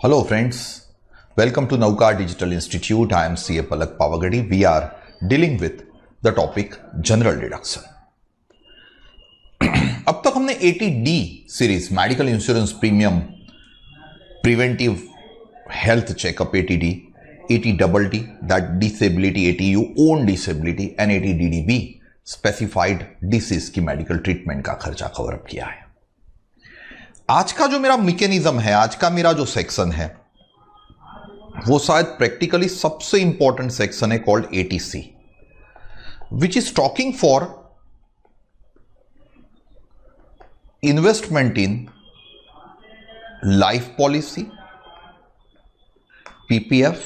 Hello friends, welcome to Nauka Digital Institute. I am CA Palak Pavagadi. We are dealing with the topic general deduction. अब तक हमने 80D series medical insurance premium preventive health checkup 80D, 80DD that disability 80U own disability and 80DDB specified disease की medical treatment का खर्चा cover up किया है। आज का जो मेरा मैकेनिज्म है, आज का मेरा जो सेक्शन है वो शायद प्रैक्टिकली सबसे इंपॉर्टेंट सेक्शन है called ATC, which is talking for investment in life policy, PPF,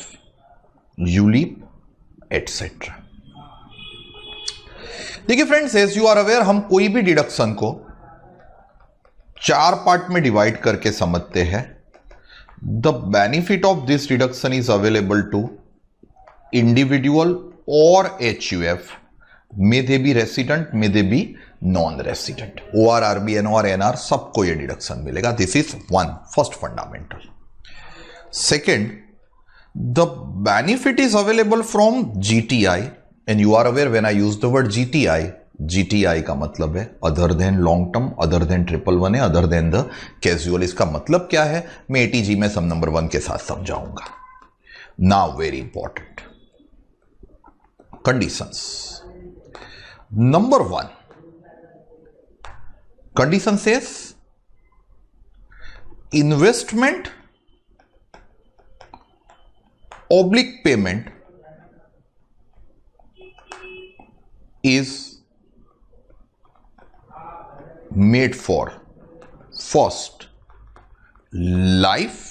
ULIP etcetera. देखिए friends, as you are aware, हम कोई भी डिडक्शन को 4 पार्ट में डिवाइड करके समझते हैं। The benefit of this deduction is available to individual और HUF, may they be resident, may they be non resident, OR, RB, NOR, NR, सबको यह डिडक्शन मिलेगा। This is first fundamental. Second, the benefit is available from GTI, and you are aware when I use the word GTI का मतलब है other than long term, other than 111, other than the casual. इसका मतलब क्या है मैं ATG में सम number 1 के साथ समझाऊंगा। Now very important conditions. Number 1 condition says investment oblique payment is made for first life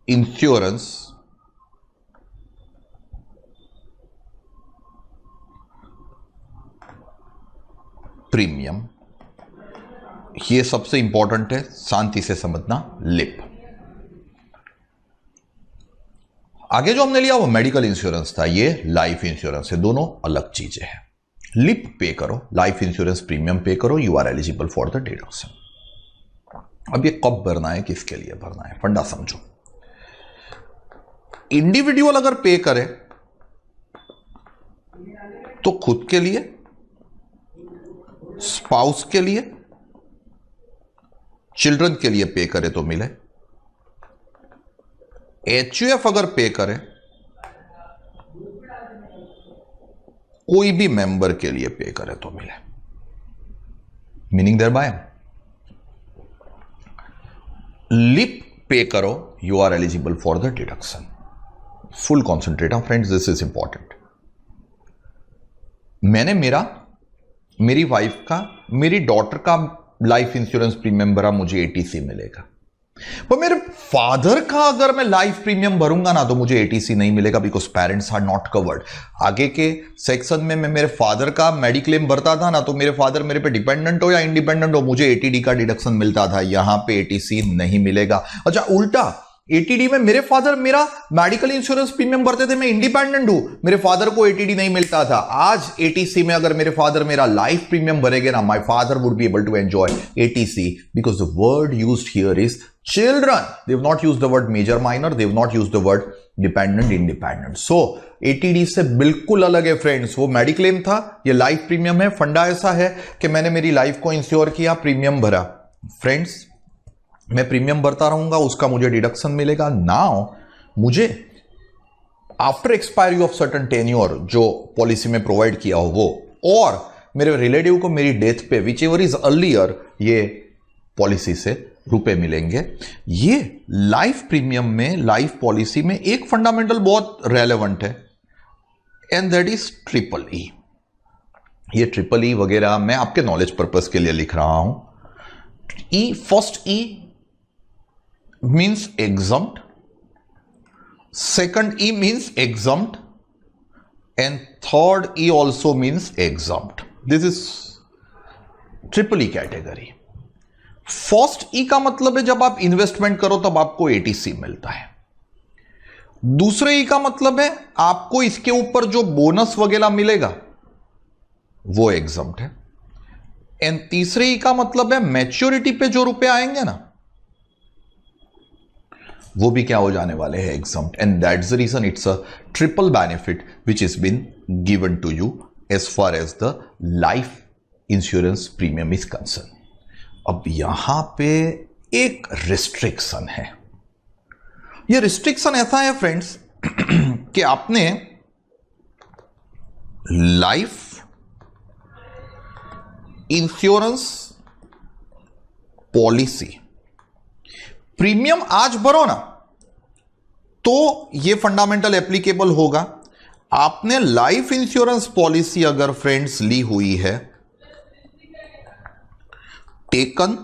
insurance premium. ये सबसे इंपॉर्टेंट है, शांति से समझना। लिप, आगे जो हमने लिया वो मेडिकल इंश्योरेंस था, ये लाइफ इंश्योरेंस है, दोनों अलग चीजें हैं। लिप पे करो, लाइफ इंश्योरेंस प्रीमियम पे करो, you are eligible for the deduction. अब ये कब भरना है, किसके लिए भरना है, फंडा समझो। इंडिविजुअल अगर पे करे तो खुद के लिए, स्पाउस के लिए, चिल्ड्रन के लिए पे करे तो मिले। HUF अगर पे करे कोई भी मेंबर के लिए पे करे तो मिले, meaning there bye LIP pay करो, you are eligible for the deduction. Full concentrate friends, this is important. मैंने मेरी वाइफ का, मेरी डॉटर का लाइफ इंश्योरेंस प्रीमियम भरा, मुझे ATC मिलेगा। पर मेरे फादर का अगर मैं लाइफ प्रीमियम भरूंगा ना तो मुझे ATC नहीं मिलेगा, because parents are not covered. आगे के सेक्शन में मैं मेरे फादर का मेडिक्लेम भरता था ना, तो मेरे फादर मेरे पे डिपेंडेंट हो या इंडिपेंडेंट हो, मुझे 80D का डिडक्शन मिलता था, यहां पे ATC नहीं मिलेगा। अच्छा उल्टा, 80D में मेरे फादर मेरा मेडिकल इंश्योरेंस प्रीमियम भरते थे, मैं इंडिपेंडेंट हूं, मेरे फादर को 80D नहीं मिलता था। आज ATC में अगर मेरे फादर मेरा लाइफ प्रीमियम भरेंगे ना, my father would be able to enjoy ATC, because the word used here is children. They have not used the word major minor, they have not used the word dependent independent. So 80D से बिल्कुल अलग है friends. वो mediclaim था, ये life premium है। फंडा ऐसा है कि मैंने मेरी लाइफ को इंश्योर किया, प्रीमियम भरा, फ्रेंड्स मैं प्रीमियम भरता रहूंगा, उसका मुझे डिडक्शन मिलेगा। नाउ मुझे after expiry of certain tenure जो पॉलिसी में प्रोवाइड किया हो वो, और मेरे रिलेटिव को मेरी डेथ पे विच एवर इज अर्लियर, ये पॉलिसी से रुपए मिलेंगे। ये लाइफ प्रीमियम में, लाइफ पॉलिसी में एक फंडामेंटल बहुत रेलेवेंट है, एंड दैट इज EEE। ये EEE वगैरह मैं आपके नॉलेज पर्पस के लिए लिख रहा हूं। First E means exempt, second E means exempt, and third E also means exempt. This is EEE category. First E का मतलब है जब आप इन्वेस्टमेंट करो तब आपको ATC मिलता है। दूसरे E का मतलब है आपको इसके ऊपर जो बोनस वगैरह मिलेगा वो एग्जम्प्ट है। एंड तीसरे ई का मतलब है मैच्योरिटी पे जो रुपए आएंगे ना वो भी क्या हो जाने वाले हैं, exempt. And that's the reason it's a triple benefit which is been given to you as far as the life insurance premium is concern. अब यहां पे एक रिस्ट्रिक्शन है. ये रिस्ट्रिक्शन ऐसा है फ्रेंड्स कि आपने लाइफ इंश्योरेंस पॉलिसी प्रीमियम आज भरो ना तो ये फंडामेंटल एप्लीकेबल होगा. आपने लाइफ इंश्योरेंस पॉलिसी अगर फ्रेंड्स ली हुई है, टेकन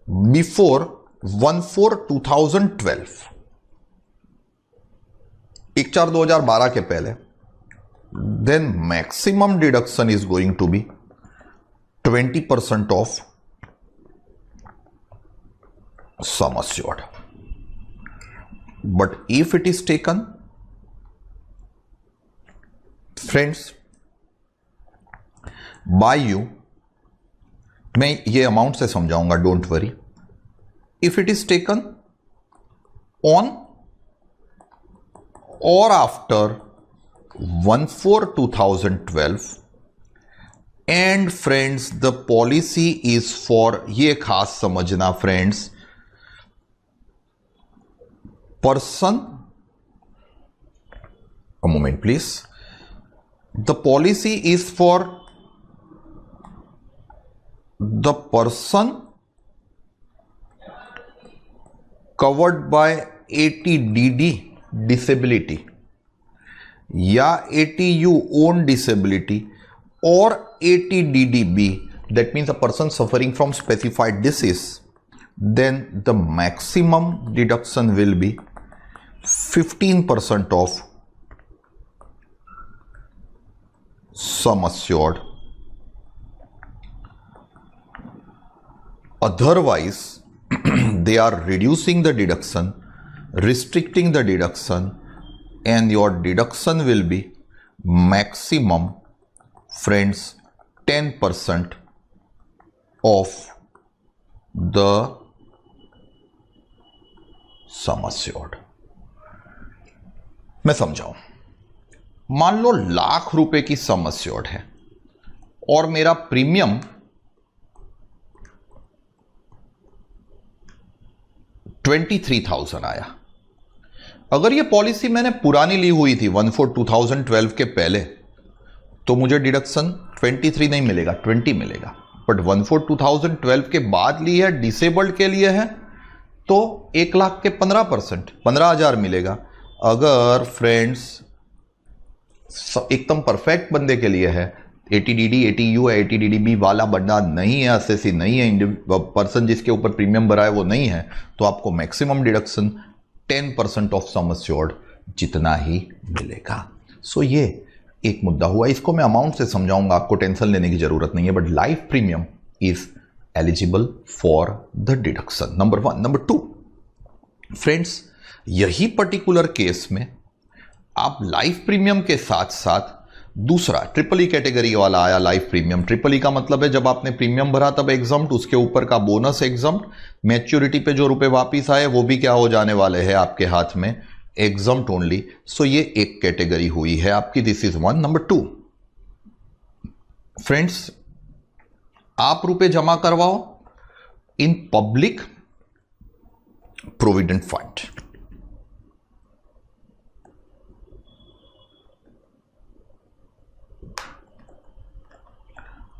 बिफोर 1/4/2012, 1/4/2012 के पहले, then maximum deduction is going to be 20% of sum assured. But if it is taken, friends, by you, मैं ये अमाउंट से समझाऊंगा, don't worry. If it is taken on और after 1/4/2012 and friends the policy is for, ये खास समझना friends, person, a moment please, the policy is for the person covered by ATDD disability या ATU own disability or ATDDB, that means a person suffering from specified disease, then the maximum deduction will be 15% of sum assured. Otherwise, they are reducing the deduction, restricting the deduction, and your deduction will be maximum, friends, 10% of the sum assured. मैं समझाऊं. मान लो ₹1,00,000 की सम assured है और मेरा premium 23,000 आया. अगर ये पॉलिसी मैंने पुरानी ली हुई थी 1/4/2012 के पहले, तो मुझे डिडक्शन 23 नहीं मिलेगा, 20 मिलेगा. बट 1/4/2012 के बाद ली है, डिसेबल्ड के लिए है, तो 1,00,000 के 15%, 15,000 मिलेगा. अगर फ्रेंड्स एकदम परफेक्ट बंदे के लिए है, ATDD, ATU है, ATDDB वाला बंदा नहीं है, असेसी नहीं है, पर्सन जिसके ऊपर प्रीमियम भरा है वो नहीं है, तो आपको maximum deduction 10% of sum assured जितना ही मिलेगा. सो ये एक मुद्दा हुआ. इसको मैं अमाउंट से समझाऊंगा, आपको टेंशन लेने की जरूरत नहीं है. But life premium is eligible for the deduction, number 1. Number 2, friends, यही पर्टिकुलर केस में आप लाइफ प्रीमियम के साथ साथ दूसरा ट्रिपल ई कैटेगरी वाला आया लाइफ प्रीमियम. ट्रिपल ई का मतलब है जब आपने प्रीमियम भरा तब एग्जम्प्ट, उसके ऊपर का बोनस एग्जम्प्ट, मैच्योरिटी पे जो रुपए वापिस आए वो भी क्या हो जाने वाले हैं आपके हाथ में, एग्जम्प्ट ओनली. सो ये एक कैटेगरी हुई है आपकी. This is 1. नंबर 2, फ्रेंड्स, आप रुपए जमा करवाओ in public provident fund.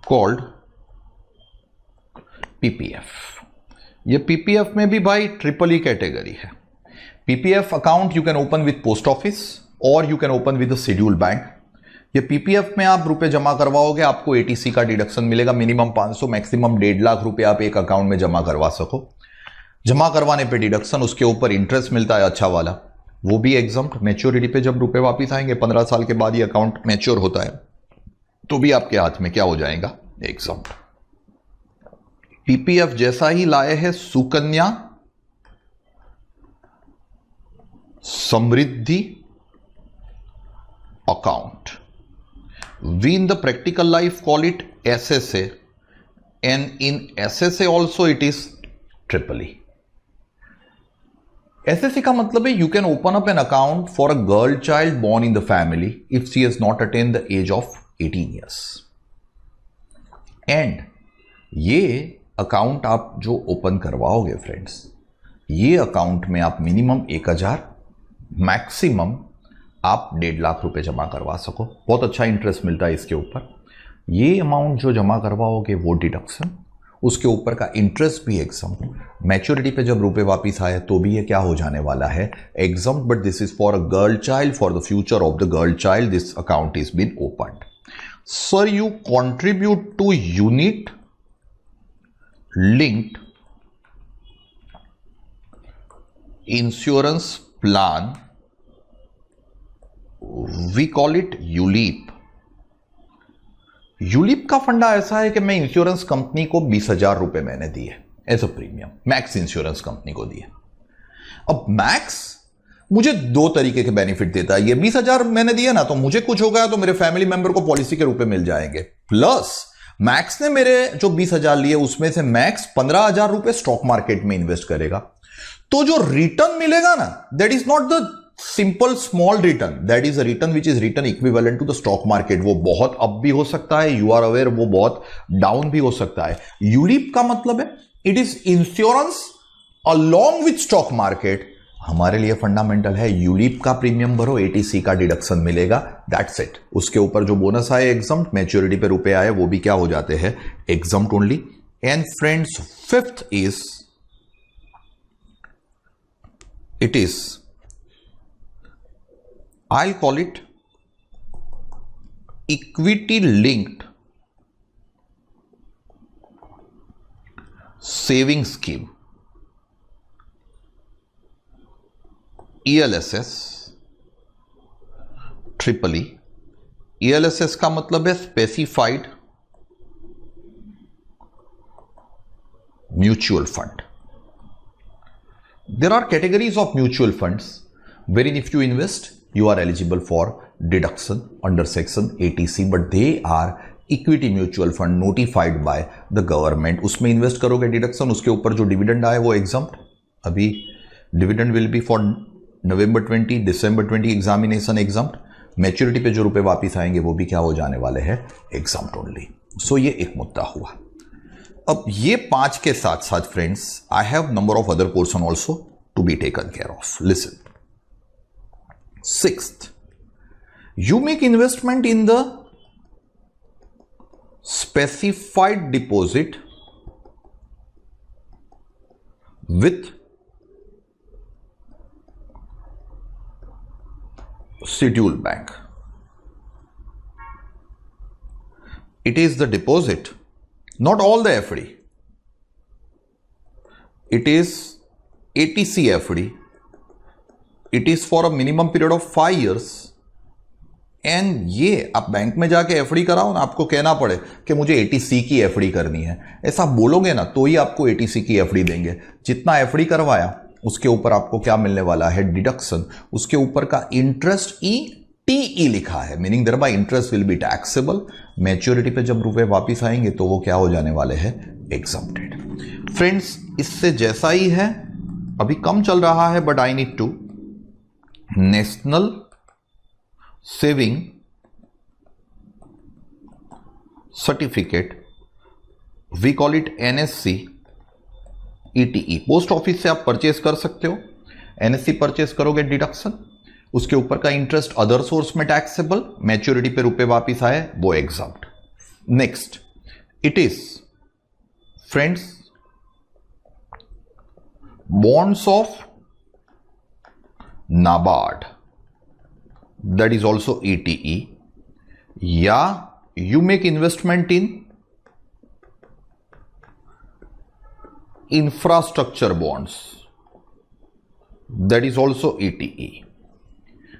Called PPF. ये PPF में भी भाई ट्रिपल ई कैटेगरी है. PPF account you can open with post office और you can open with schedule bank. ये PPF में आप रुपए जमा करवाओगे, आपको ATC का डिडक्शन मिलेगा. मिनिमम 500, मैक्सिमम 1.5 लाख रुपए आप एक अकाउंट में जमा करवा सको. जमा करवाने पे डिडक्शन, उसके ऊपर इंटरेस्ट मिलता है अच्छा वाला, वो भी एग्जम्प्ट. मैच्योरिटी पे जब रुपए वापिस आएंगे 15 साल के बाद ये अकाउंट मैच्योर होता है, तो भी आपके हाथ में क्या हो जाएगा, एग्जम्प्ट. PPF जैसा ही लाए है Sukanya Samriddhi account. We in the practical life call it SSA, and in SSA also it is triple E. SSC का मतलब है you can open up an account for a girl child born in the family if she has not attain the age of 18 years. And ये account आप जो open करवाओगे friends, ये account में आप मिनिमम 1000, मैक्सिमम आप 1.5 लाख रुपए जमा करवा सको। बहुत अच्छा इंटरेस्ट मिलता है इसके ऊपर। ये अमाउंट जो जमा करवाओगे वो डिडक्शन, उसके ऊपर का इंटरेस्ट भी एग्जाम। मैच्योरिटी पे जब रुपए वापिस आए तो भी ये क्या हो जाने वाला है, exempt. But this is for a girl child, for the future of the girl child this account is been opened. Sir you contribute to unit linked insurance plan, we call it ULIP। ULIP का फंडा ऐसा है कि मैं insurance company को 20,000 रुपए मैंने दिए as a premium, Max insurance company को दिए। अब मैक्स मुझे 2 तरीके के बेनिफिट देता है। ये 20,000 मैंने दिया ना, तो मुझे कुछ हो गया तो मेरे फैमिली मेंबर को पॉलिसी के रूप में मिल जाएंगे। प्लस मैक्स ने मेरे जो 20,000 लिए उसमें से मैक्स 15,000 रुपए स्टॉक मार्केट में इन्वेस्ट करेगा। तो जो रिटर्न मिलेगा ना, that is not the simple small return, that is a return which is return equivalent to the stock market. वो बहुत अप भी हो सकता है, यू आर अवेयर, वो बहुत डाउन भी हो सकता है। यूलिप का मतलब है it is insurance along with stock market. हमारे लिए फंडामेंटल है, यूलिप का प्रीमियम भरो, एटीसी का डिडक्शन मिलेगा, दैट्स इट। उसके ऊपर जो बोनस आए एग्जाम, मैच्योरिटी पे रुपए आए वो भी क्या हो जाते हैं, exempt only. And friends fifth is it is I call it equity linked saving scheme, ELSS triple E. ELSS का मतलब है specified mutual fund. There are categories of mutual funds wherein if you invest you are eligible for deduction under section 80C, but they are equity mutual fund notified by the government. उसमें invest करोगे deduction, उसके ऊपर जो dividend आए वो exempt. अभी dividend will be for November 20, December 20 examination exempt. Maturity पे जो रुपए वापिस आएंगे वो भी क्या हो जाने वाले हैं, एग्जाम्प्ट ओनली। सो ये एक मुद्दा हुआ। अब ये 5 के साथ साथ friends I have number of other portion also to be taken care of. Listen, 6th, you make investment in the specified deposit with scheduled bank. It is the deposit, not all the FD. It is ATC FD. It is for a minimum period of 5 years. And ये आप bank में जाके FD कराओ ना, आपको कहना पड़े कि मुझे एटीसी की एफडी करनी है, ऐसा बोलोगे ना तो ही आपको एटीसी की एफडी देंगे। जितना एफडी करवाया उसके ऊपर आपको क्या मिलने वाला है, डिडक्शन। उसके ऊपर का इंटरेस्ट ETE लिखा है, meaning thereby interest will be taxable. Maturity पे जब रुपए वापिस आएंगे तो वो क्या हो जाने वाले हैं, एग्जम्प्टेड। फ्रेंड्स इससे जैसा ही है, अभी कम चल रहा है but I need to, national saving certificate, we call it NSC ETE। Post office से आप परचेज कर सकते हो। NSC परचेज करोगे डिडक्शन, उसके ऊपर का इंटरेस्ट अदर सोर्स में टैक्सेबल, मैच्योरिटी पे रुपए वापिस आए वो exempt. Next it is friends bonds of NABARD, that is also ETE, या you make investment in infrastructure bonds, that is also ETE।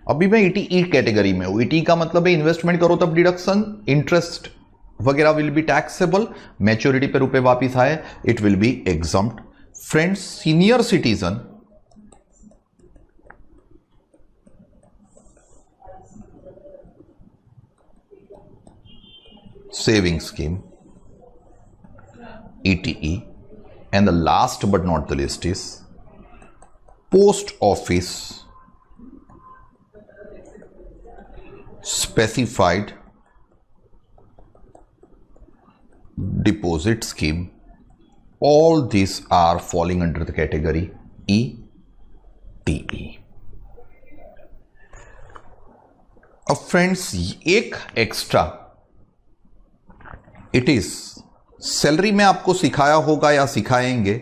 अभी मैं ETE कैटेगरी में हूं। ETE का मतलब है इन्वेस्टमेंट करो तब डिडक्शन, इंटरेस्ट वगैरह विल बी टैक्सेबल, मैच्योरिटी पे रुपए वापिस आए it will be exempt. Friends senior citizen saving scheme, ETE, and the last but not the least is post office specified deposit scheme, all these are falling under the category ETE. अब friends एक extra it is salary में आपको सिखाया होगा या सिखाएंगे,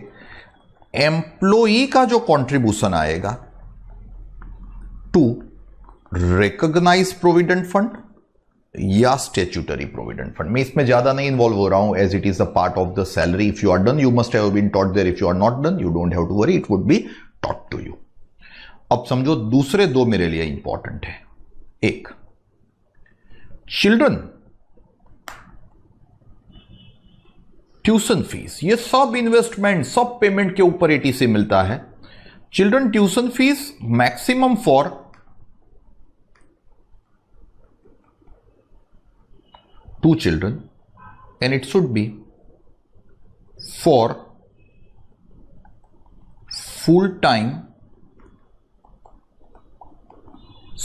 employee का जो कंट्रीब्यूशन आएगा टू रिकॉग्नाइज प्रोविडेंट फंड या स्टेच्यूटरी प्रोविडेंट फंड। मैं इसमें ज्यादा नहीं इन्वॉल्व हो रहा हूं, as it is a part of the salary. If you are done you must have been taught there, if you are not done you don't have to worry, it would be taught to you. अब समझो दूसरे दो मेरे लिए important है। एक, children tuition fees, ये सब इन्वेस्टमेंट सब पेमेंट के ऊपर एटीसी मिलता है। Children tuition fees maximum for 2 children and it should be for full-time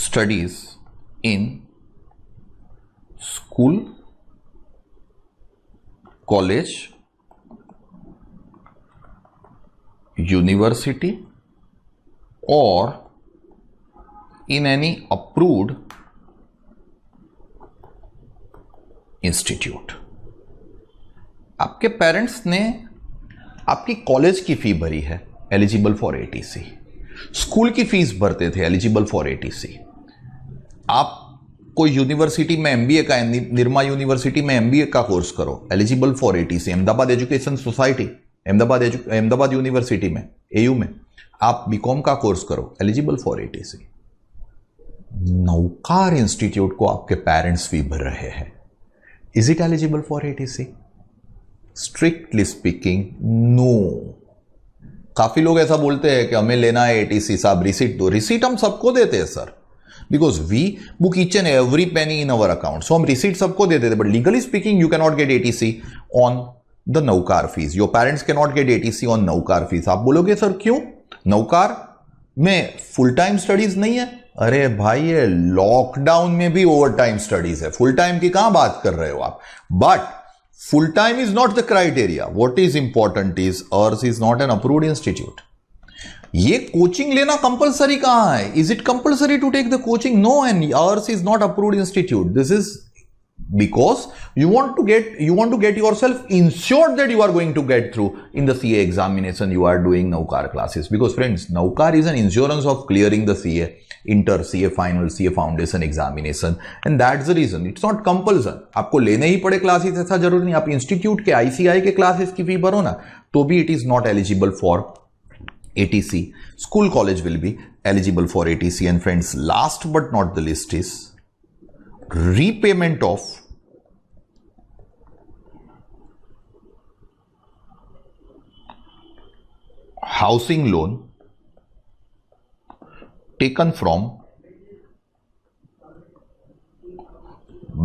studies in school, college, university or in any approved institute. आपके पेरेंट्स ने आपकी कॉलेज की फी भरी है, एलिजिबल फॉर एटीसी। स्कूल की फीस भरते थे, एलिजिबल फॉर एटीसी। आप कोई यूनिवर्सिटी में एमबीए का, निर्मा यूनिवर्सिटी में एमबीए का कोर्स करो, eligible for ATC. Ahmedabad education society, Ahmedabad university में, एयू में आप बीकॉम का कोर्स करो, एलिजिबल फॉर एटीसी। नौकार इंस्टीट्यूट को आपके पेरेंट्स फी भर रहे हैं, Is it eligible for ATC? Strictly speaking, no. काफी लोग ऐसा बोलते हैं कि हमें लेना है एटीसी, साहब रिसीट दो। रिसीट हम सबको देते हैं sir, because we book each and every penny in our account, so हम रिसीट सबको देते थे। But legally speaking you can not get ATC on the नौकार fees. Your parents can not get ATC on नौकार fees. आप बोलोगे sir क्यों, नौकार में फुल टाइम स्टडीज नहीं है? अरे भाई ये लॉकडाउन में भी ओवर टाइम स्टडीज है, फुल टाइम की कहां बात कर रहे हो आप। But full time is not the criteria. What is important is ours is not an approved institute. ये कोचिंग लेना कंपलसरी कहां है? Is it compulsory to take the coaching? No, and ours is not approved institute. This is because you want to get yourself ensured that you are going to get through in the CA examination you are doing Naukar classes. Because friends, Naukar is an insurance of clearing the CA inter, CA final, CA foundation examination, and that's the reason it's not compulsion. आपको लेने ही पड़े classes ऐसा जरूरी नहीं। आप institute के ICI के classes की फी भरो ना, तो भी it is not eligible for ATC. School college will be eligible for ATC. And friends, last but not the least is repayment of housing loan taken from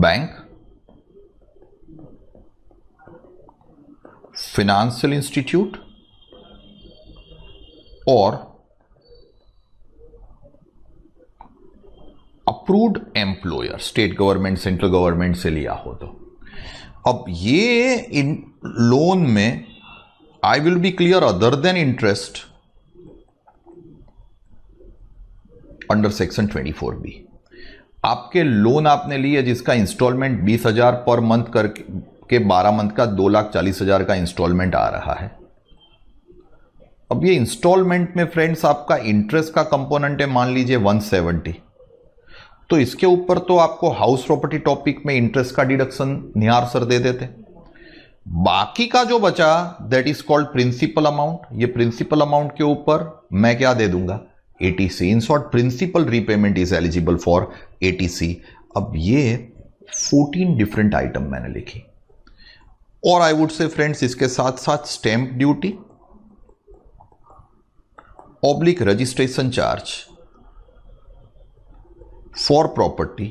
bank, financial institute or approved employer, state government, central government से लिया हो तो। अब ये इन loan में आई will B clear, other than interest under section 24B, आपके loan आपने लिए जिसका इंस्टॉलमेंट 20,000 पर मंथ करके 12 मंथ का 2,40,000 का इंस्टॉलमेंट आ रहा है। अब ये इंस्टॉलमेंट में फ्रेंड्स आपका इंटरेस्ट का कंपोनेंट है, मान लीजिए 170, तो इसके ऊपर तो आपको हाउस प्रॉपर्टी टॉपिक में इंटरेस्ट का डिडक्शन निहार सर दे देते। बाकी का जो बचा that is called principal amount. ये प्रिंसिपल अमाउंट के ऊपर मैं क्या दे दूंगा, ATC. In short principal repayment is eligible for ATC. अब ये 14 डिफरेंट आइटम मैंने लिखी, और आई वुड से फ्रेंड्स इसके साथ साथ stamp duty, oblique registration charge for property.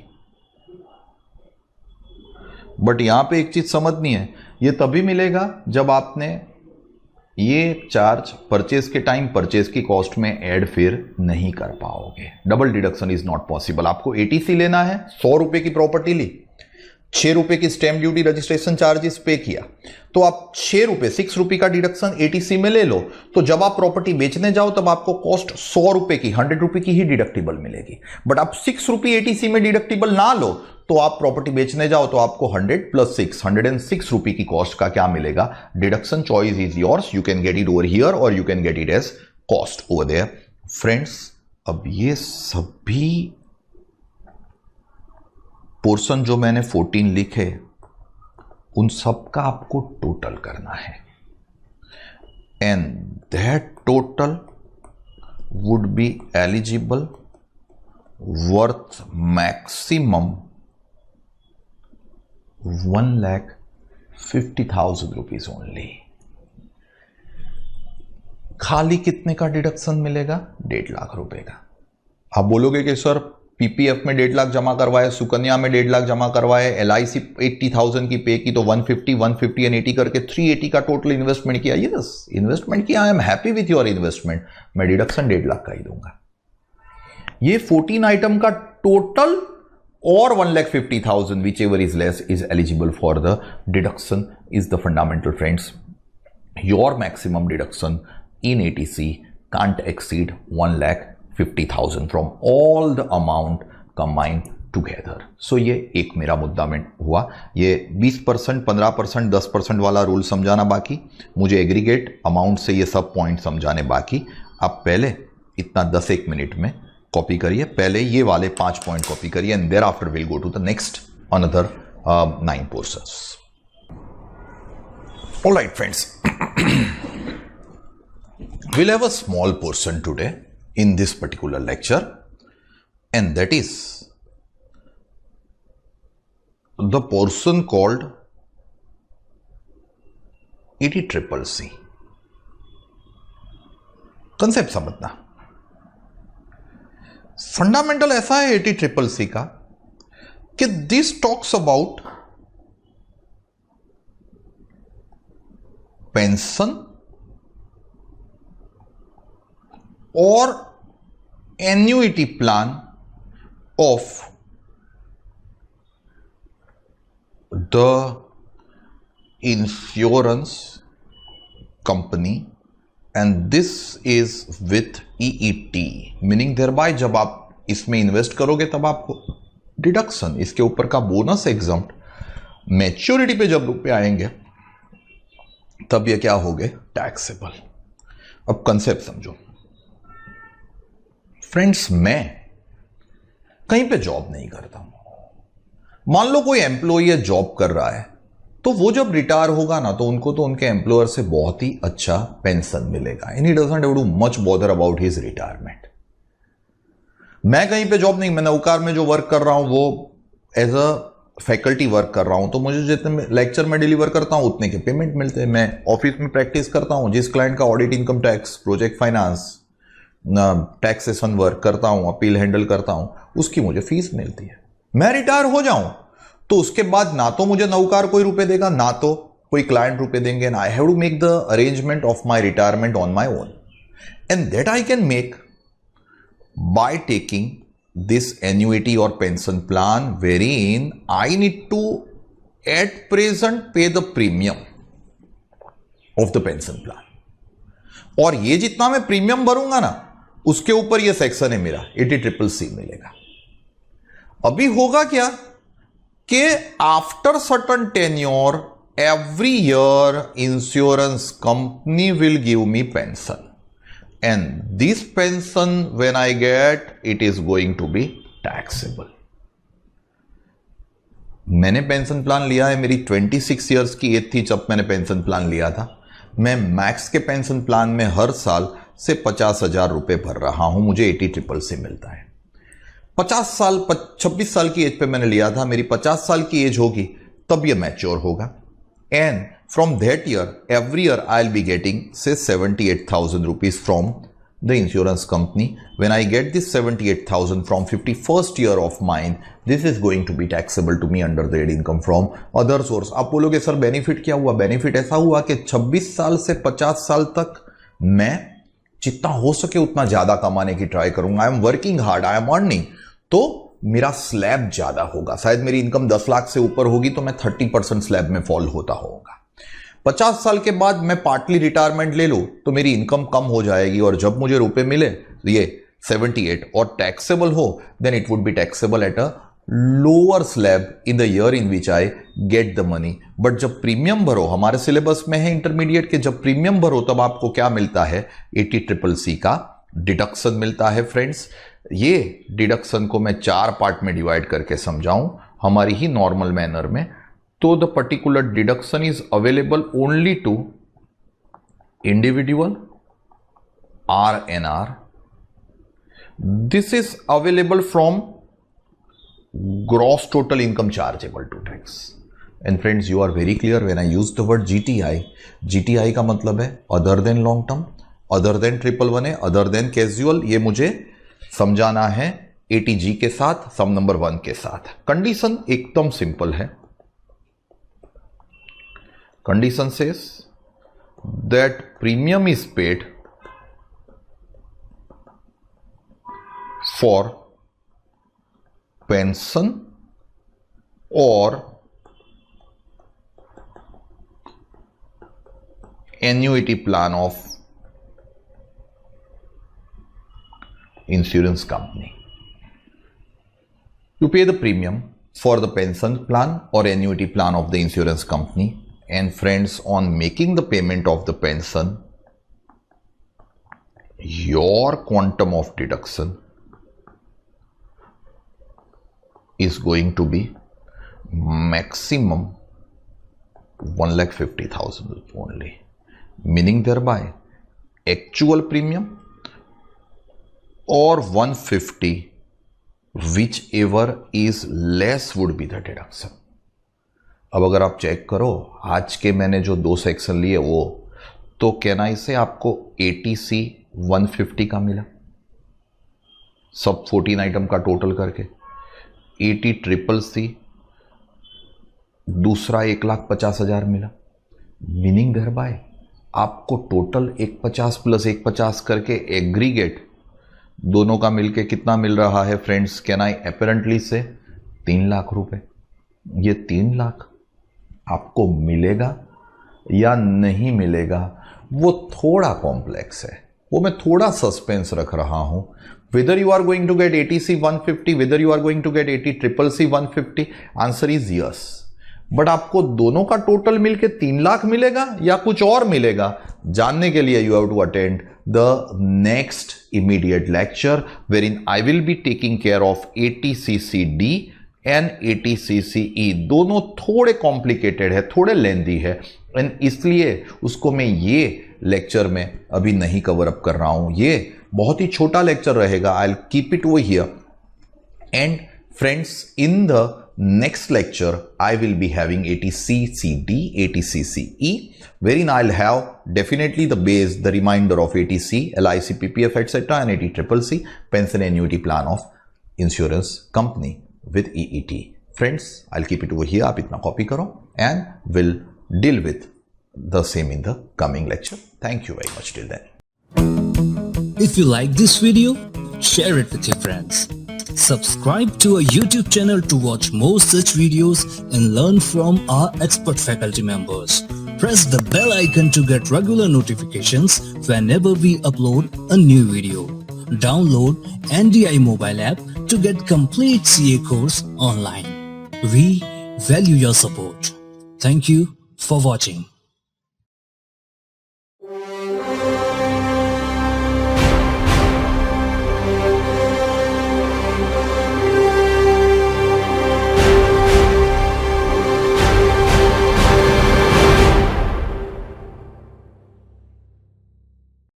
But यहां पे एक चीज समझनी है, ये तभी मिलेगा जब आपने ये चार्ज परचेज के टाइम परचेज की कॉस्ट में ऐड फिर नहीं कर पाओगे। Double deduction is not possible. आपको एटीसी लेना है, 100 रुपए की प्रॉपर्टी ली, 6 रुपए की स्टैंप ड्यूटी रजिस्ट्रेशन चार्जेस पे किया, तो आप 6 रुपए 6 रुपए का डिडक्शन एटीसी में ले लो। तो जब आप प्रॉपर्टी बेचने जाओ तब आपको कॉस्ट 100 रुपए की, 100 रुपए की ही डिडक्टिबल मिलेगी। बट आप 6 रुपए एटीसी में डिडक्टिबल ना लो तो आप प्रॉपर्टी बेचने जाओ तो आपको 100 + 6 106 रुपए की कॉस्ट का क्या मिलेगा, deduction. Choice is yours, you can get it over here और you can get it as cost over there. Friends, अब ये सभी पोर्शन जो मैंने 14 लिखे उन सब का आपको टोटल करना है, and that total would be eligible worth maximum 1,50,000 rupees only. खाली कितने का डिडक्शन मिलेगा, 1.5 लाख रुपए का। आप बोलोगे कि सर पीपीएफ में 1.5 लाख जमा करवाए, सुकन्या में 1.5 लाख जमा करवाए, एलआईसी 80,000 की पे की, तो 150 एंड 80 करके 380 का टोटल इन्वेस्टमेंट किया। यस, इन्वेस्टमेंट किया, I am happy with your investment. मैं डिडक्शन 1.5 लाख का ही दूंगा। ये 14 आइटम का टोटल और 1,50,000 whichever is less is eligible for the deduction is the fundamental, friends. Your maximum deduction in ATC can't exceed 1,50,000 from all the amount combined together. So ये एक मेरा मुद्दा में हुआ। ये 20%, 15%, 10% वाला रूल समझाना बाकी, मुझे एग्रीगेट अमाउंट से ये सब पॉइंट समझाने बाकी। आप पहले इतना 10-1 मिनट में कॉपी करिए, पहले ये वाले 5 पॉइंट कॉपी करिए, and thereafter will go to the next another 9 portions. All right friends, we'll have a small portion today in this particular lecture, and that is the portion called ETCCC। Concept समझना। Fundamental ऐसा है ETCCC का कि this talks about pension or annuity plan of the insurance company, and this is with EET, meaning thereby जब आप इसमें invest करोगे तब आपको डिडक्शन, इसके ऊपर का बोनस एग्जम्प्ट, मैच्योरिटी पे जब रुपए आएंगे तब ये क्या हो गए, टैक्सेबल। अब कंसेप्ट समझो फ्रेंड्स, मैं कहीं पे जॉब नहीं करता हूं। मान लो कोई एम्प्लॉय है, जॉब कर रहा है, तो वो जब रिटायर होगा ना तो उनको तो उनके एम्प्लॉयर से बहुत ही अच्छा पेंशन मिलेगा, and he doesn't have too much bother about his retirement. मैं कहीं पे जॉब नहीं, मैं नौकार में जो वर्क कर रहा हूं वो एज अ फैकल्टी वर्क कर रहा हूं, तो मुझे जितने लेक्चर में डिलीवर करता हूं उतने के पेमेंट मिलते हैं। मैं ऑफिस में प्रैक्टिस करता हूं, जिस क्लाइंट का audit, income tax, project finance, taxation work करता हूं, अपील हैंडल करता हूं, उसकी मुझे फीस मिलती है। मैं रिटायर हो जाऊं तो उसके बाद ना तो मुझे नौकार कोई रुपए देगा, ना तो कोई क्लाइंट रुपए देंगे, and I have to make the arrangement of my retirement on my own, and that I can make by taking this annuity or pension plan wherein I need to at present pay the premium of the pension plan, और ये जितना मैं premium भरूंगा ना उसके ऊपर ये section है मेरा ETCCC मिलेगा। अभी होगा क्या कि after certain tenure every year insurance company will give me pension, and this pension when I get it is going to be taxable। मैंने पेंशन प्लान लिया है, मेरी 26 इयर्स की एज थी जब मैंने पेंशन प्लान लिया था। मैं मैक्स के पेंशन प्लान में हर साल से 50,000 रुपए भर रहा हूं, मुझे ETCCC मिलता है। 26 साल की एज पे मैंने लिया था, मेरी 50 साल की एज होगी तब ये मैच्योर होगा, and from that year every year I'll be getting say 78,000 rupees from the insurance company. When I get this 78,000 from 51st year of mine, this is going to be taxable to me under the income from other source. आप बोलोगे sir benefit क्या हुआ? Benefit ऐसा हुआ कि 26 साल से 50 साल तक मैं जितना हो सके उतना ज्यादा कमाने की ट्राई करूंगा. I am working hard, I am earning, तो मेरा स्लैब ज्यादा होगा. शायद मेरी इनकम 10 लाख से ऊपर होगी तो मैं 30% स्लैब में फॉल होता होगा. 50 साल के बाद मैं पार्टली रिटायरमेंट ले लूं तो मेरी इनकम कम हो जाएगी और जब मुझे रुपए मिले ये 78 और टैक्सेबल हो, then it would be taxable at a lower slab in the year in which I get the money. But जब प्रीमियम भरो, हमारे सिलेबस में है इंटरमीडिएट के, जब प्रीमियम भरो तब आपको क्या मिलता है? 80CCC का डिडक्शन मिलता है. फ्रेंड्स, ये डिडक्शन को मैं 4 पार्ट में डिवाइड करके समझाऊं हमारी ही नॉर्मल मैनर में. तो the particular deduction is available only to individual RNR. This is available from gross total income chargeable to tax. And friends, you are very clear when I use the word GTI. GTI का मतलब है other than long term, other than 111A, other than casual. ये मुझे समझाना है ATG के साथ, सम number 1 के साथ. कंडीशन एकदम सिंपल है. Condition says that premium is paid for pension or annuity plan of insurance company. You pay the premium for the pension plan or annuity plan of the insurance company. And friends, on making the payment of the pension, your quantum of deduction is going to be maximum 1,50,000 only. Meaning thereby actual premium or 150, whichever is less would be the deduction. अब अगर आप check करो आज के मैंने जो 2 section लिए वो, तो कहना इसे आपको ATC 150 का मिला सब 14 आइटम का टोटल करके. ATCCC दूसरा 1,50,000 मिला. मीनिंग देयर बाय आपको टोटल 150 प्लस 150 करके एग्रीगेट दोनों का मिलके कितना मिल रहा है फ्रेंड्स? कैन आई अपेरेंटली से 3 लाख रुपए. ये 3 लाख आपको मिलेगा या नहीं मिलेगा वो थोड़ा कॉम्प्लेक्स है, वो मैं थोड़ा सस्पेंस रख रहा हूं. whether you are going to get ATC 150, whether you are going to get ATCCC 150, answer is yes. But आपको दोनों का टोटल मिलके 3 लाख मिलेगा या कुछ और मिलेगा, जानने के लिए you have to attend the next immediate lecture wherein I will be taking care of ATCCD and ATCCE. दोनों थोड़े कॉम्प्लिकेटेड है, थोड़े लेंथी है, एंड इसलिए उसको मैं ये लेक्चर में अभी नहीं कवर अप कर रहा हूं. ये बहुत ही छोटा लेक्चर रहेगा. I will keep it over here. And friends, in the next lecture I will be having ATCCD, ATCCE, wherein I'll have definitely the base, the remainder of ATC, LIC, PPF, etc. and ATCCC, pension annuity plan of insurance company with EET. Friends, I'll keep it over here. आप इतना copy करो and we'll deal with the same in the coming lecture. Thank you very much till then. If you like this video, share it with your friends. Subscribe to our YouTube channel to watch more such videos and learn from our expert faculty members. Press the bell icon to get regular notifications whenever we upload a new video. Download NDI mobile app to get complete CA course online. We value your support. Thank you for watching.